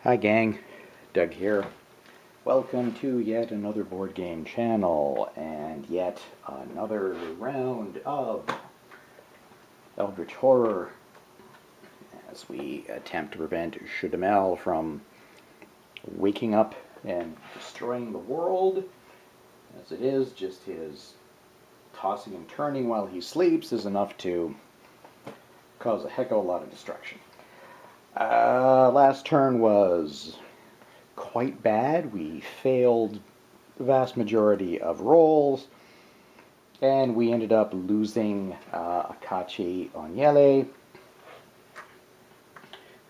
Hi gang, Doug here. Welcome to yet another board game channel and yet another round of Eldritch horror as we attempt to prevent Shudde from waking up and destroying the world. As it is, just his tossing and turning while he sleeps is enough to cause a heck of a lot of destruction. Last turn was quite bad. We failed the vast majority of rolls, and we ended up losing Akachi Onyele,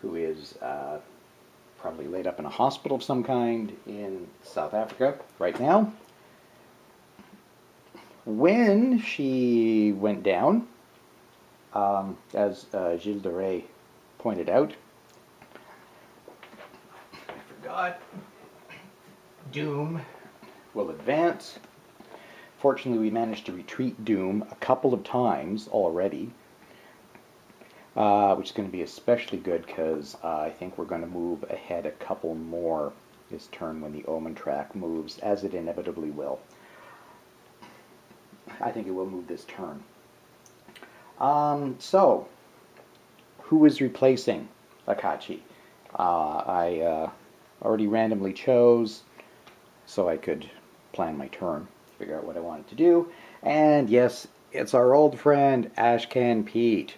who is probably laid up in a hospital of some kind in South Africa right now. When she went down, as Shudde pointed out, Doom will advance. Fortunately, we managed to retreat Doom a couple of times already, which is going to be especially good because I think we're going to move ahead a couple more this turn when the Omen track moves, as it inevitably will. I think it will move this turn. So, who is replacing Akachi? I already randomly chose so I could plan my turn, figure out what I wanted to do. And yes, it's our old friend Ashcan Pete,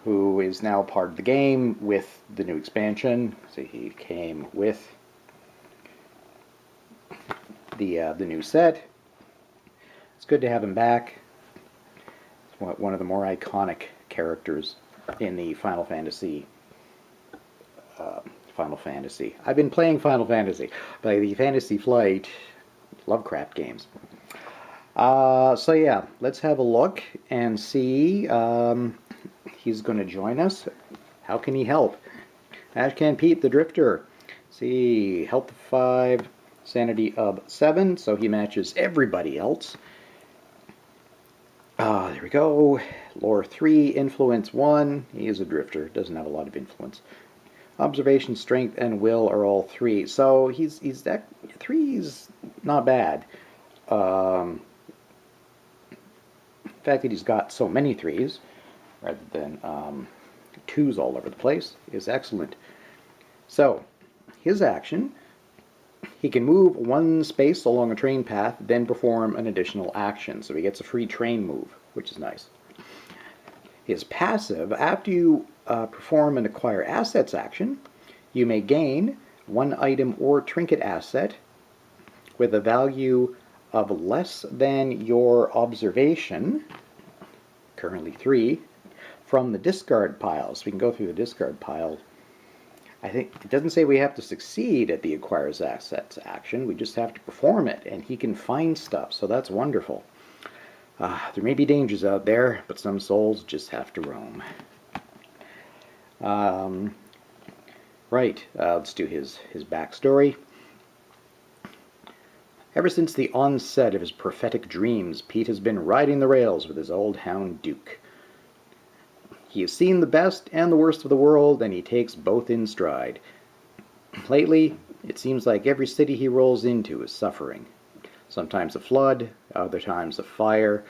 who is now part of the game with the new expansion. So he came with the new set. It's good to have him back. It's one of the more iconic characters in the Final Fantasy. I've been playing Final Fantasy, by the Fantasy Flight Lovecraft games. So yeah, let's have a look and see. He's going to join us. How can he help? Ashcan Pete the Drifter. See, health of 5, sanity of 7, so he matches everybody else. There we go. Lore 3, influence 1. He is a drifter, doesn't have a lot of influence. Observation, strength, and will are all 3. So he's that 3's not bad. The fact that he's got so many 3's rather than 2's all over the place is excellent. So his action, he can move 1 space along a train path, then perform an additional action. So he gets a free train move, which is nice. His passive, after you perform and acquire assets action, you may gain 1 item or trinket asset with a value of less than your observation, currently 3, from the discard pile. So we can go through the discard pile. I think it doesn't say we have to succeed at the acquires assets action, we just have to perform it, and he can find stuff, so that's wonderful. There may be dangers out there, but some souls just have to roam. Right, let's do his backstory. Ever since the onset of his prophetic dreams, Pete has been riding the rails with his old hound Duke. He has seen the best and the worst of the world, and he takes both in stride. Lately, it seems like every city he rolls into is suffering. Sometimes a flood, other times a fire.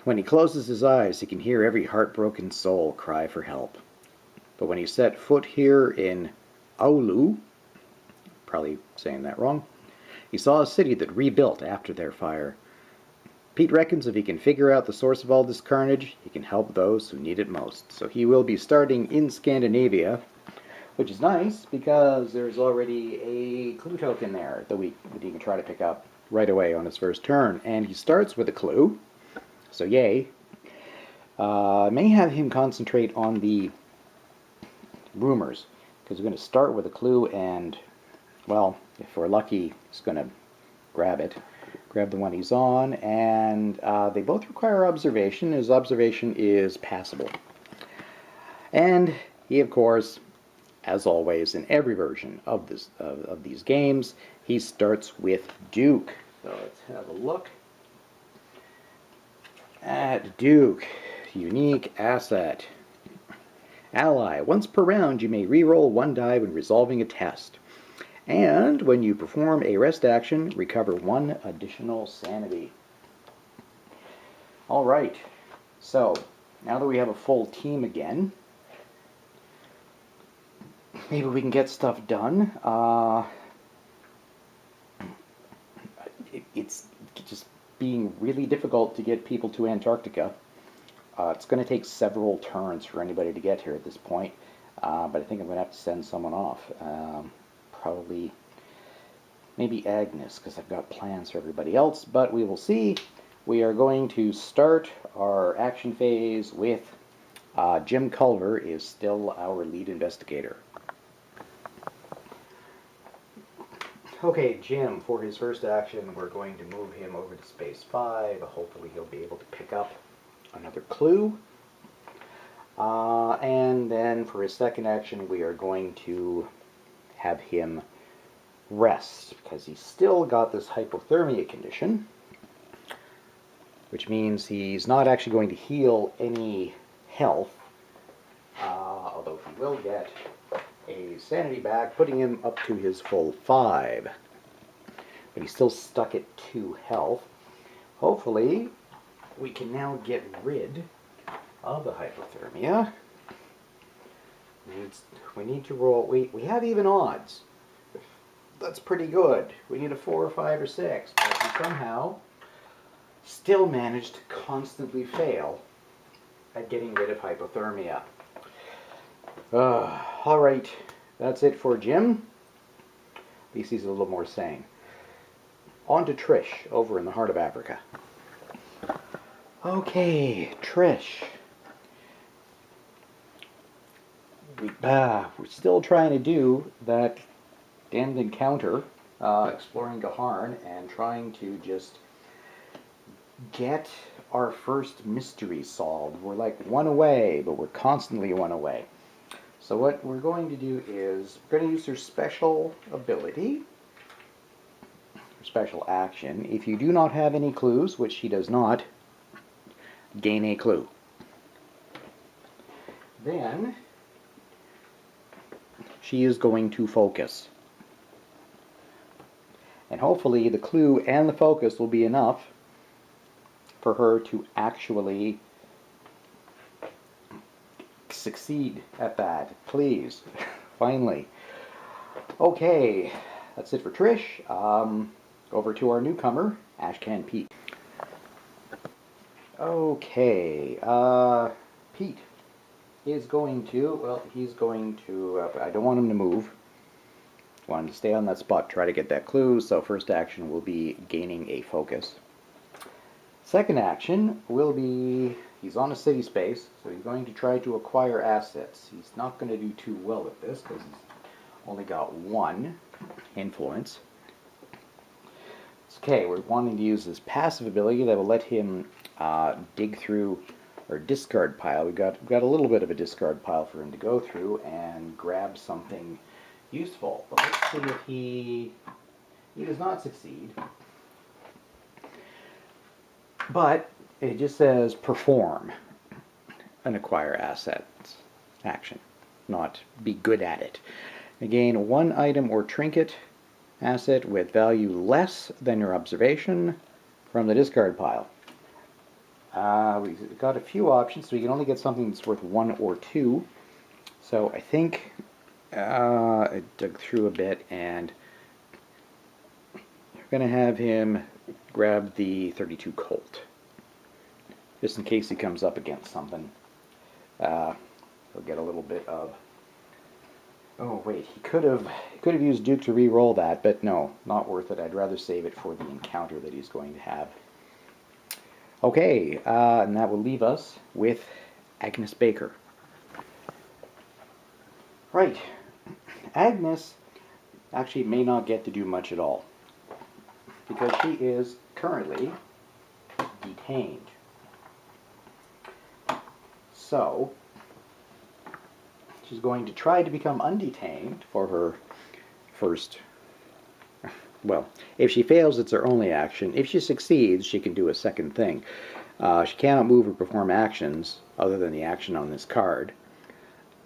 When he closes his eyes, he can hear every heartbroken soul cry for help. But when he set foot here in Aulu, probably saying that wrong, he saw a city that rebuilt after their fire. Pete reckons if he can figure out the source of all this carnage, he can help those who need it most. So he will be starting in Scandinavia, which is nice because there's already a clue token there that he can try to pick up right away on his first turn. And he starts with a clue, so yay. May have him concentrate on the rumors, because we're going to start with a clue, and, well, if we're lucky, he's going to grab the one he's on, and they both require observation. His observation is passable. And he, of course, as always in every version of these games, he starts with Duke. So let's have a look at Duke. Unique asset. Ally, once per round you may re-roll one die when resolving a test. And when you perform a rest action, recover one additional sanity. Alright, so now that we have a full team again, maybe we can get stuff done. It's just being really difficult to get people to Antarctica. It's going to take several turns for anybody to get here at this point, but I think I'm going to have to send someone off. Probably, maybe Agnes, because I've got plans for everybody else, but we will see. We are going to start our action phase with Jim Culver is still our lead investigator. Okay, Jim, for his first action, we're going to move him over to space 5. Hopefully he'll be able to pick up another clue. And then for his second action, we are going to have him rest, because he's still got this hypothermia condition, which means he's not actually going to heal any health, although he will get a sanity back, putting him up to his full 5. But he's still stuck at 2 health. Hopefully, we can now get rid of the hypothermia. We need to roll. We have even odds. That's pretty good. We need a 4 or 5 or 6, but we somehow still managed to constantly fail at getting rid of hypothermia. Alright, that's it for Jim. At least he's a little more sane. On to Trish, over in the heart of Africa. Okay, Trish. We're still trying to do that damned encounter, exploring Gaharn, and trying to just get our first mystery solved. We're like one away, but we're constantly one away. So what we're going to do is we're going to use her special ability, her special action. If you do not have any clues, which she does not, gain a clue. Then she is going to focus. And hopefully the clue and the focus will be enough for her to actually succeed at that. Please. Finally. Okay, that's it for Trish. Over to our newcomer, Ashcan Pete. Okay, Pete is going to, well, he's going to, I don't want him to move. I want him to stay on that spot, try to get that clue, so first action will be gaining a focus. Second action will be, he's on a city space, so he's going to try to acquire assets. He's not going to do too well with this, because he's only got 1 influence. Okay, we're wanting to use this passive ability that will let him dig through our discard pile. We've got a little bit of a discard pile for him to go through and grab something useful. But let's see if he does not succeed. But it just says perform an acquire assets action, not be good at it. Again, 1 item or trinket asset with value less than your observation from the discard pile. We've got a few options, so we can only get something that's worth 1 or 2. So I think I dug through a bit, and we're going to have him grab the 32 Colt, just in case he comes up against something. He'll get a little bit of... Oh wait, he could have used Duke to re-roll that, but no, not worth it. I'd rather save it for the encounter that he's going to have. Okay, and that will leave us with Agnes Baker. Right, Agnes actually may not get to do much at all, because she is currently detained. So she's going to try to become undetained for her first... Well, if she fails, it's her only action. If she succeeds, she can do a second thing. She cannot move or perform actions other than the action on this card.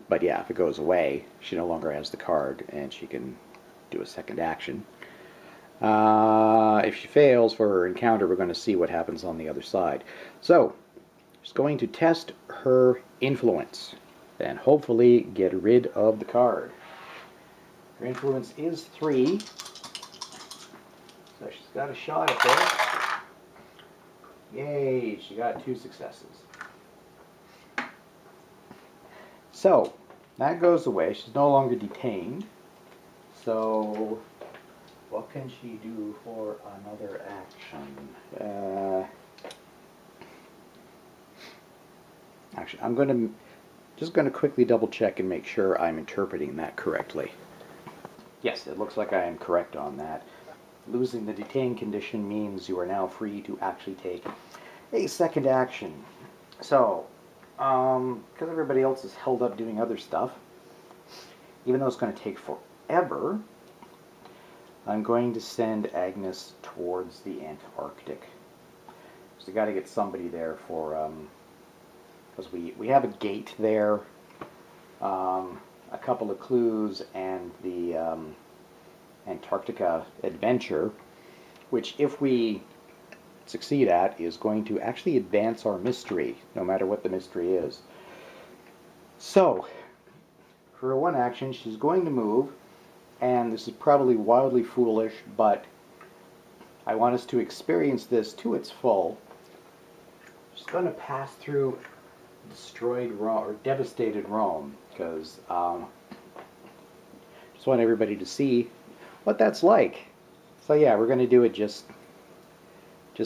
But yeah, if it goes away, she no longer has the card, and she can do a second action. If she fails for her encounter, we're going to see what happens on the other side. So, she's going to test her influence, and hopefully get rid of the card. Her influence is 3, so she's got a shot at this. Yay, she got 2 successes. So, that goes away. She's no longer detained. So, what can she do for another action? Actually, I'm just going to quickly double check and make sure I'm interpreting that correctly. Yes, it looks like I am correct on that. Losing the detain condition means you are now free to actually take a second action. So, because everybody else is held up doing other stuff, even though it's going to take forever, I'm going to send Agnes towards the Antarctic. So we got to get somebody there for, because we have a gate there, a couple of clues, and the Antarctica adventure, which if we succeed at, is going to actually advance our mystery, no matter what the mystery is. So, for one action, she's going to move, and this is probably wildly foolish, but I want us to experience this to its full. She's going to pass through destroyed Rome, or devastated Rome, because just want everybody to see what that's like. So yeah, we're going to do it just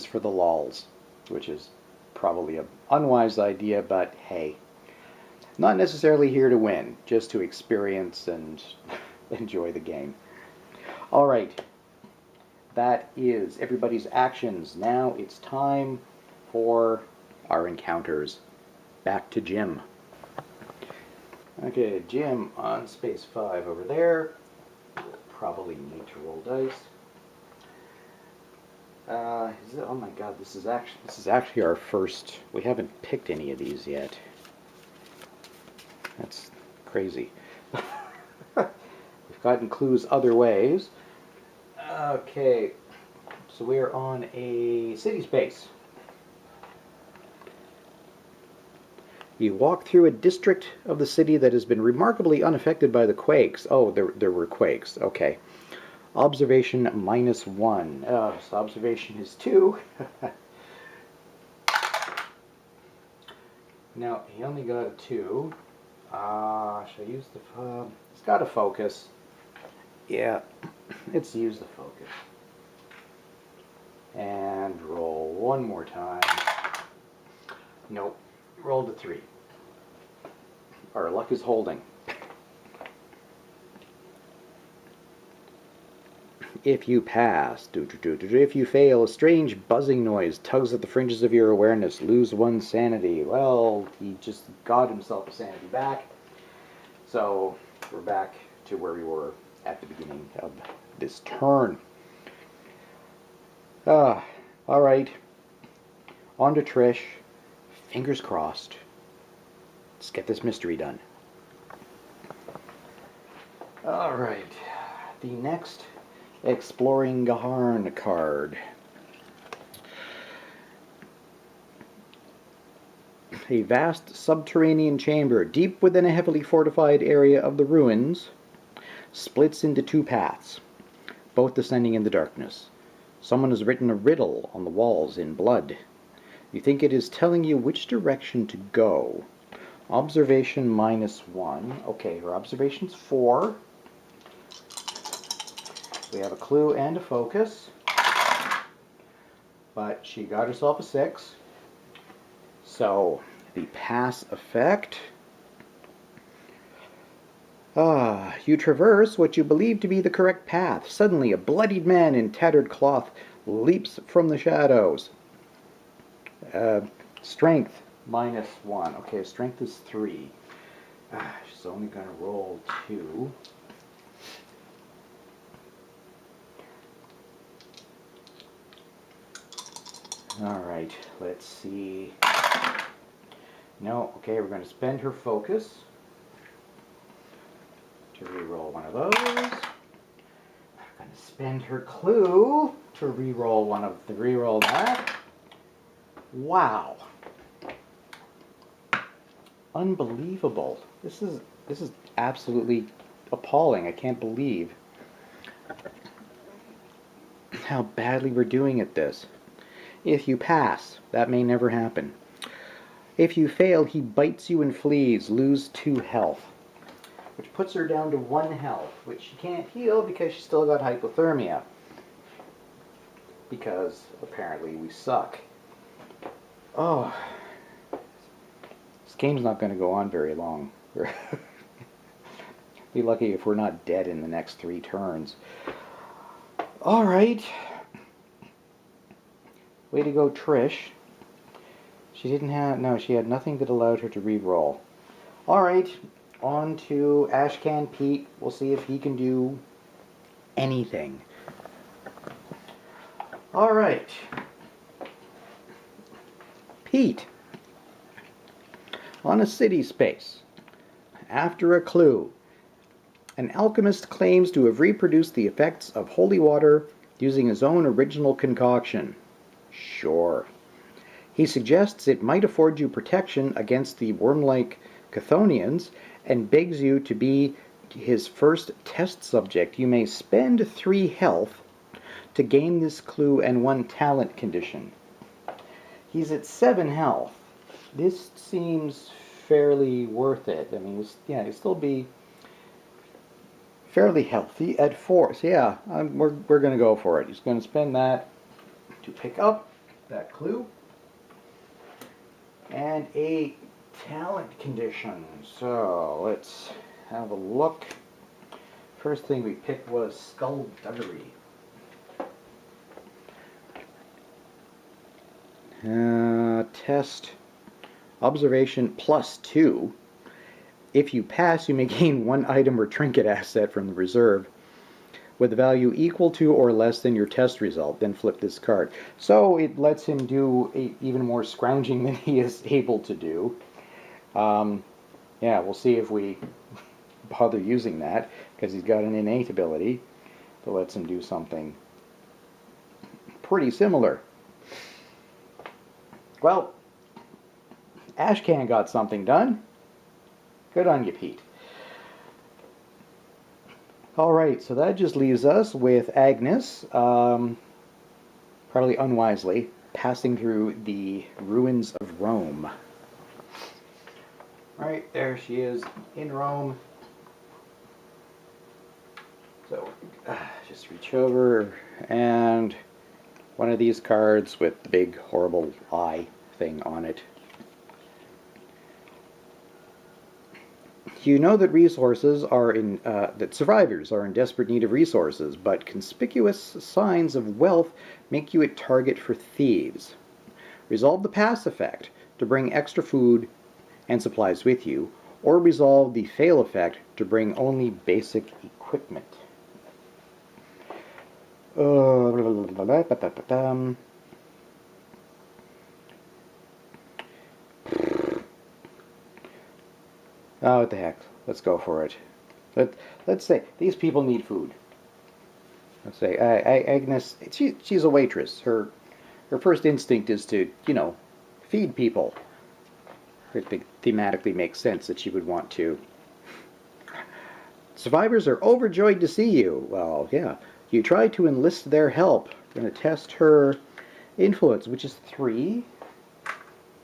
for the lols, which is probably an unwise idea, but hey, not necessarily here to win, just to experience and enjoy the game. Alright, that is everybody's actions. Now it's time for our encounters. Back to Jim. Okay, Jim on space 5 over there. We'll probably need to roll dice. Oh my god, this is actually our first. We haven't picked any of these yet. That's crazy. We've gotten clues other ways. Okay, so we are on a city space. You walk through a district of the city that has been remarkably unaffected by the quakes. Oh, there were quakes. Okay. Observation -1. So observation is 2. Now, he only got a 2. Should I use the... it's got to focus. Yeah, let's use the focus. And roll one more time. Nope. Rolled a 3. Our luck is holding. If you pass, if you fail, a strange buzzing noise tugs at the fringes of your awareness. Lose 1 sanity. Well, he just got himself a sanity back. So, we're back to where we were at the beginning of this turn. Alright. On to Trish. Fingers crossed. Let's get this mystery done. Alright. The next Exploring Gaharn card. A vast subterranean chamber deep within a heavily fortified area of the ruins splits into 2 paths, both descending in the darkness. Someone has written a riddle on the walls in blood. You think it is telling you which direction to go. Observation -1. Okay, her observation's 4. We have a clue and a focus. But she got herself a 6. So, the pass effect. You traverse what you believe to be the correct path. Suddenly, a bloodied man in tattered cloth leaps from the shadows. Strength -1. Okay, strength is 3. She's only going to roll 2. Alright, let's see. No, okay, we're going to spend her focus. to re-roll one of those. I'm going to spend her clue to re-roll re-roll that. Wow. Unbelievable. This is absolutely appalling. I can't believe how badly we're doing at this. If you pass, that may never happen. If you fail, he bites you and flees. Lose 2 health. Which puts her down to 1 health, which she can't heal because she's still got hypothermia. Because apparently we suck. Oh. This game's not going to go on very long. Be lucky if we're not dead in the next 3 turns. Alright. Way to go, Trish. She had nothing that allowed her to re-roll. Alright, on to Ashcan Pete. We'll see if he can do anything. Alright. Pete. On a city space. After a clue. An alchemist claims to have reproduced the effects of holy water using his own original concoction. Sure. He suggests it might afford you protection against the worm-like Chthonians and begs you to be his first test subject. You may spend 3 health to gain this clue and 1 talent condition. He's at 7 health. This seems fairly worth it. I mean, he'll still be fairly healthy at 4. So yeah, we're going to go for it. He's going to spend that to pick up that clue. And a talent condition. So let's have a look. First thing we picked was skullduggery. Test observation +2. If you pass, you may gain 1 item or trinket asset from the reserve with a value equal to or less than your test result. Then flip this card. So it lets him do even more scrounging than he is able to do. Yeah, we'll see if we bother using that, because he's got an innate ability that lets him do something pretty similar. Well, Ashcan got something done. Good on you, Pete. Alright, so that just leaves us with Agnes, probably unwisely, passing through the ruins of Rome. Right, there she is in Rome. So, just reach over, and one of these cards with the big horrible eye thing on it. You know that that survivors are in desperate need of resources, but conspicuous signs of wealth make you a target for thieves. Resolve the pass effect to bring extra food and supplies with you, or resolve the fail effect to bring only basic equipment. Oh, what the heck. Let's go for it. Let's say these people need food. Let's say Agnes, she's a waitress. Her first instinct is to, feed people. It thematically makes sense that she would want to. Survivors are overjoyed to see you. Well, yeah. You try to enlist their help. We're going to test her influence, which is 3.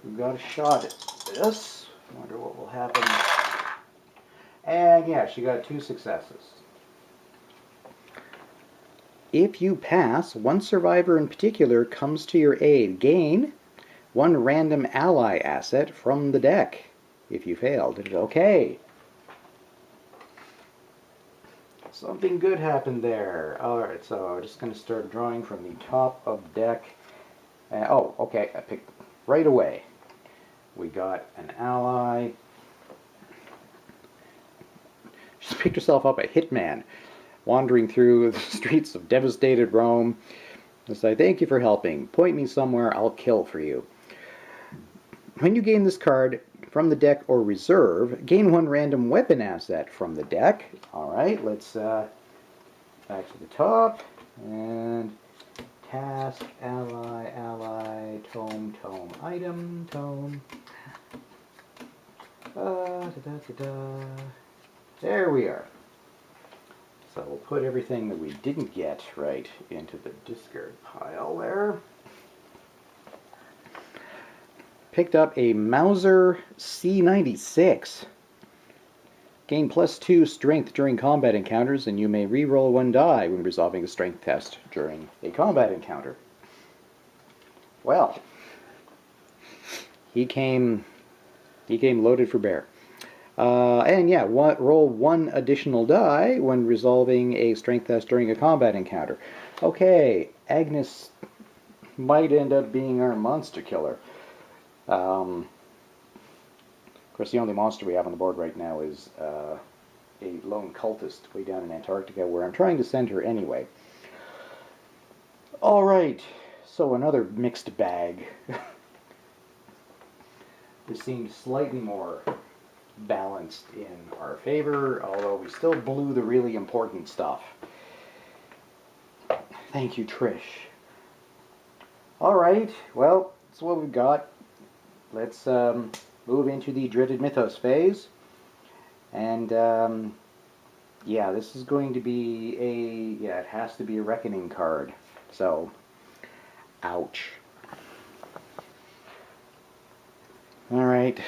We've got a shot at this. Wonder what will happen. And yeah, she got 2 successes. If you pass, 1 survivor in particular comes to your aid. Gain 1 random ally asset from the deck. If you failed, okay. Something good happened there. Alright, so I'm just going to start drawing from the top of the deck. Oh, okay, I picked right away. We got an ally. She's picked herself up a hitman, wandering through the streets of devastated Rome. I say, thank you for helping. Point me somewhere, I'll kill for you. When you gain this card from the deck or reserve. Gain 1 random weapon asset from the deck. Alright, let's back to the top. And task, ally, ally, tome, tome, item, tome. There we are. So we'll put everything that we didn't get right into the discard pile there. Picked up a Mauser C96. Gain +2 strength during combat encounters, and you may re-roll 1 die when resolving a strength test during a combat encounter. Well, he came loaded for bear. And yeah, roll 1 additional die when resolving a strength test during a combat encounter. Okay, Agnes might end up being our monster killer. Of course, the only monster we have on the board right now is a lone cultist way down in Antarctica, where I'm trying to send her anyway. Alright, so another mixed bag. This seems slightly more balanced in our favor, although we still blew the really important stuff. Thank you, Trish. Alright, well, that's what we've got. Let's move into the Dreaded Mythos phase. And, yeah, this is going to be it has to be a Reckoning card. So, ouch. Alright.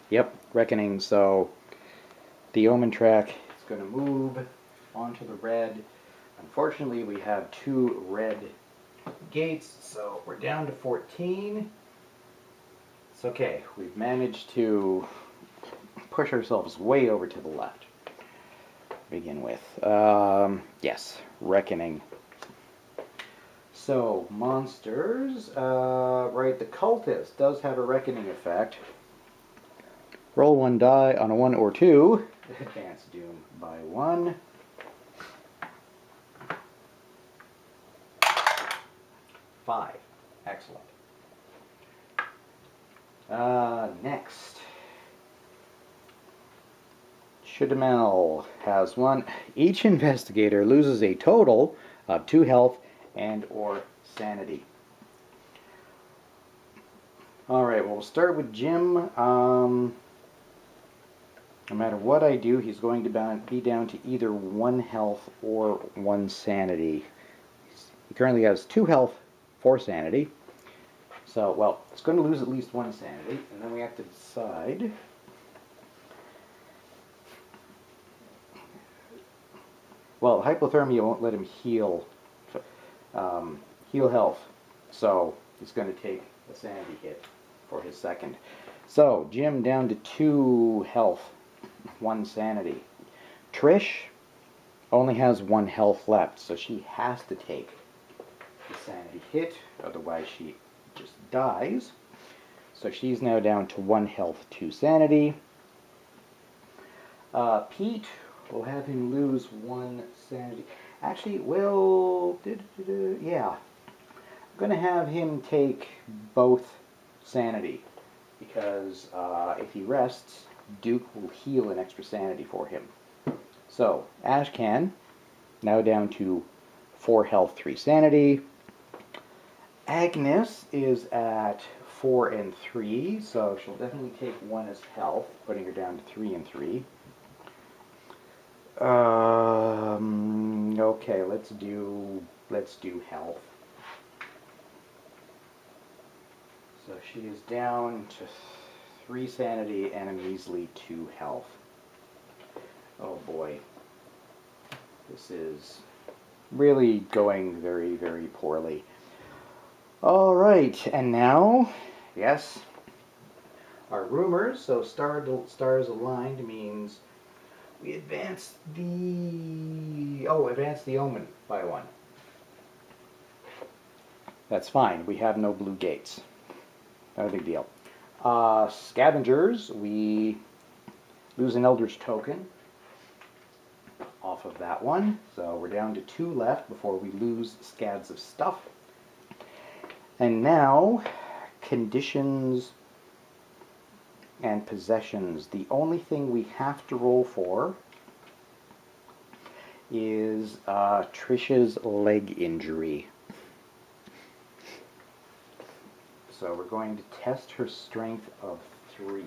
Yep, Reckoning. So, the Omen track is going to move onto the red. Unfortunately, we have 2 red gates, so we're down to 14. It's okay. We've managed to push ourselves way over to the left. Begin with. Yes, Reckoning. So, monsters. Right, the Cultist does have a Reckoning effect. Roll 1 die on a 1 or 2. Advance Doom by 1. 5. Excellent. Next. Shudde has 1. Each investigator loses a total of 2 health and or sanity. Alright, well, we'll start with Jim. No matter what I do, he's going to be down to either 1 health or 1 sanity. He currently has 2 health, 4 sanity. So, well, it's going to lose at least 1 sanity, and then we have to decide. Well, hypothermia won't let him heal health, so he's going to take a sanity hit for his second. So, Jim down to 2 health, 1 sanity. Trish only has 1 health left, so she has to take the sanity hit, otherwise she just dies. So she's now down to 1 health, 2 sanity. Pete, we'll have him lose 1 sanity. Actually, well, yeah. I'm going to have him take both sanity, because if he rests, Duke will heal an extra sanity for him. So, Ashcan, now down to 4 health, 3 sanity. Agnes is at 4 and 3, so she'll definitely take 1 as health, putting her down to 3 and 3. Okay, let's do health. So she is down to 3 sanity and a measly 2 health. Oh boy. This is really going very, very poorly. Alright, and now, yes, our rumors. So stars aligned means we advance the Omen by 1. That's fine. We have no blue gates. Not a big deal. Scavengers, we lose an Eldritch token off of that one. So we're down to 2 left before we lose scads of stuff. And now, conditions. and possessions. The only thing we have to roll for is Trisha's leg injury. So we're going to test her strength of 3.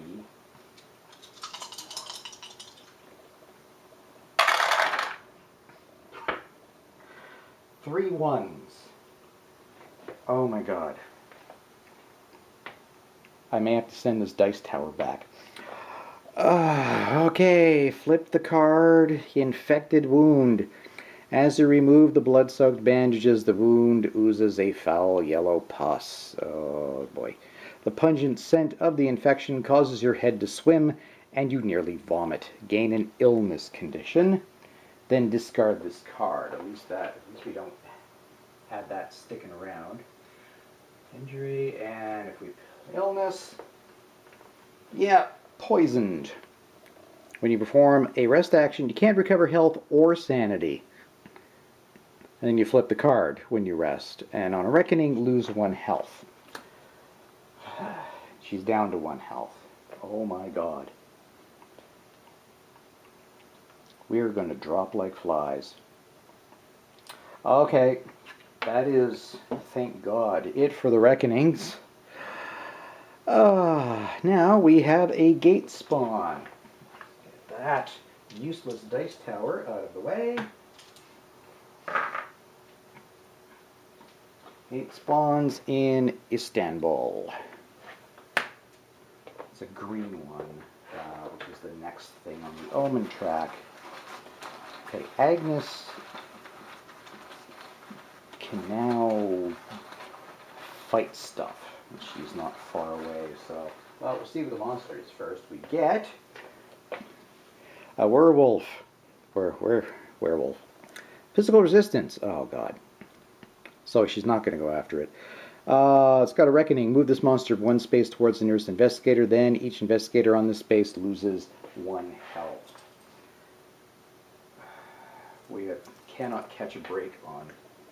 Three ones. Oh my god. I may have to send this dice tower back. Okay, flip the card. Infected wound. As you remove the blood-soaked bandages, the wound oozes a foul yellow pus. Oh boy. The pungent scent of the infection causes your head to swim, and you nearly vomit. Gain an illness condition. Then discard this card. At least we don't have that sticking around. Injury, and if we illness, yeah, poisoned. When you perform a rest action, you can't recover health or sanity. And then you flip the card when you rest, and on a reckoning, lose 1 health. She's down to 1 health. Oh my god. We are going to drop like flies. Okay, that is, thank God, it for the reckonings. Now we have a gate spawn. Get that useless dice tower out of the way. Gate spawns in Istanbul. It's a green one, which is the next thing on the omen track. Okay, Agnes can now fight stuff. She's not far away, so... Well, we'll see what the monster is first. We get a werewolf. Werewolf. Physical resistance. Oh, God. So she's not going to go after it. It's got a reckoning. Move this monster 1 space towards the nearest investigator. Then each investigator on this space loses 1 health. We cannot catch a break on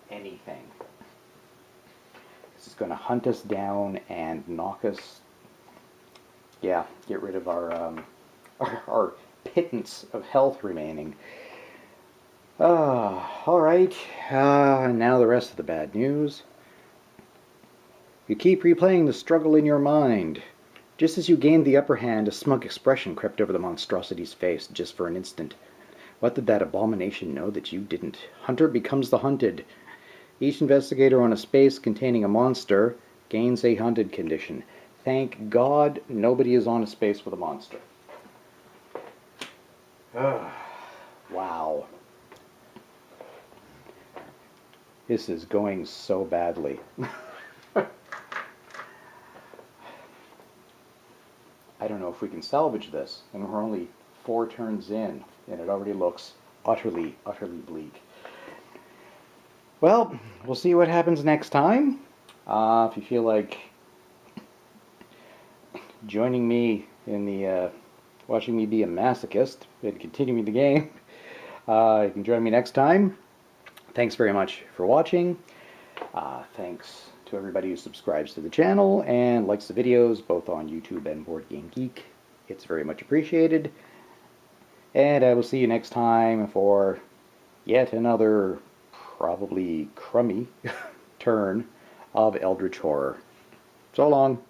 anything. This is going to hunt us down and knock us... Yeah, get rid of our pittance of health remaining. Alright, now the rest of the bad news. You keep replaying the struggle in your mind. Just as you gained the upper hand, a smug expression crept over the monstrosity's face just for an instant. What did that abomination know that you didn't? Hunter becomes the hunted. Each investigator on a space containing a monster gains a hunted condition. Thank God nobody is on a space with a monster. Wow. This is going so badly. I don't know if we can salvage this, and we're only 4 turns in, and it already looks utterly, utterly bleak. Well, we'll see what happens next time. If you feel like joining me in the watching me be a masochist and continuing the game, you can join me next time. Thanks very much for watching. Thanks to everybody who subscribes to the channel and likes the videos both on YouTube and Board Game Geek. It's very much appreciated. And I will see you next time for yet another probably crummy turn of Eldritch Horror. So long.